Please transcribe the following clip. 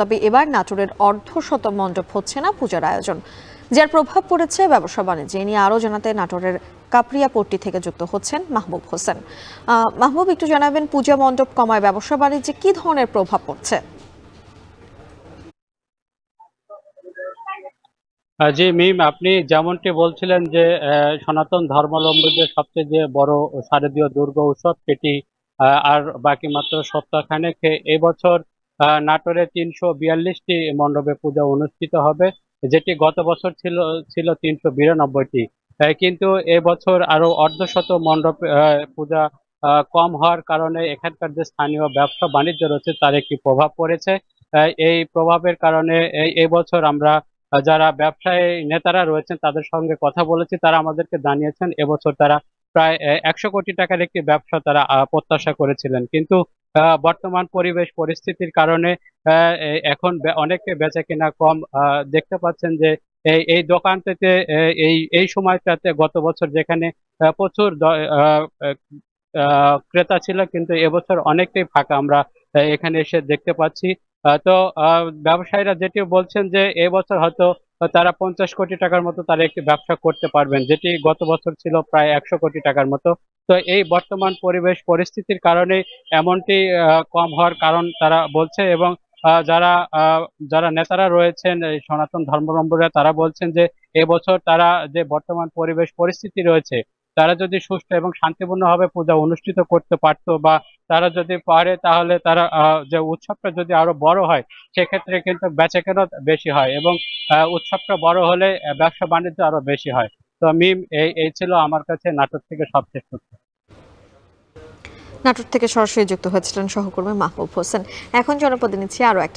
তবে এবার নাটোরের অর্ধশত মণ্ডপ হচ্ছে না পূজার আয়োজন, যার প্রভাব পড়েছে ব্যবসা বাণিজ্যে। নিয়ে আরও জানাতে নাটোরের কাপড়িয়াপট্টি থেকে যুক্ত হচ্ছেন মাহবুব হোসেন। মাহবুব, একটু জানাবেন পূজা মণ্ডপ কমায় ব্যবসা বাণিজ্যে কি ধরনের প্রভাব পড়ছে? জি মিম, আপনি যেমনটি বলছিলেন যে সনাতন ধর্মাবলম্বীদের সবচেয়ে যে বড় শারদীয় দুর্গা উৎসব সেটি আর বাকি মাত্র সপ্তাহখানেক। এবছর নাটোরে 342টি মণ্ডপে পূজা অনুষ্ঠিত হবে, যেটি গত বছর ছিল 392টি। কিন্তু এবছর আরো অর্ধশত মণ্ডপ পূজা কম হওয়ার কারণে এখানকার যে স্থানীয় ব্যবসা বাণিজ্য রয়েছে তার একটি প্রভাব পড়েছে। এই প্রভাবের কারণে এবছর আমরা যারা ব্যবসায়ী নেতারা রয়েছেন তাদের সঙ্গে কথা বলেছি, তারা আমাদেরকে জানিয়েছেন এবছর তারা প্রায় 100 কোটি টাকার একটি ব্যবসা তারা প্রত্যাশা করেছিলেন। কিন্তু বর্তমান পরিবেশ পরিস্থিতির কারণে এখন অনেকে বেচা কিনা কম। দেখতে পাচ্ছেন যে এই দোকানটিতে এই এই সময়টাতে গত বছর যেখানে প্রচুর ক্রেতা ছিল, কিন্তু এবছর অনেকটাই ফাঁকা আমরা এখানে এসে দেখতে পাচ্ছি। তো ব্যবসায়ীরা যেটি বলছেন যে এবছর হয়তো তারা 50 কোটি টাকার মতো তারা একটি ব্যবসা করতে পারবেন, যেটি গত বছর ছিল প্রায় 100 কোটি টাকার মতো। তো এই বর্তমান পরিবেশ পরিস্থিতির কারণে এমনটি কম হওয়ার কারণ তারা বলছে। এবং যারা যারা নেতারা রয়েছেন এই সনাতন ধর্মাবলম্বীরা তারা বলছেন যে এবছর তারা যে বর্তমান পরিবেশ পরিস্থিতি রয়েছে তারা যদি সুষ্ঠু এবং শান্তিপূর্ণভাবে পূজা অনুষ্ঠিত করতে পারতো বা তারা যদি পারে তাহলে তারা যে উৎসবটা যদি আরো বড় হয় সেক্ষেত্রে কিন্তু বেচাকেনা বেশি হয় এবং উৎসবটা বড় হলে ব্যবসা বাণিজ্য আরো বেশি হয়। তো মিম, এই ছিল আমার কাছে নাটোর থেকে সবচেয়ে তথ্য। নাটোর থেকে সরাসরি যুক্ত হয়েছিলেন সহকর্মী মাহবুব হোসেন। এখন জনপদে নিচ্ছি আরো একটা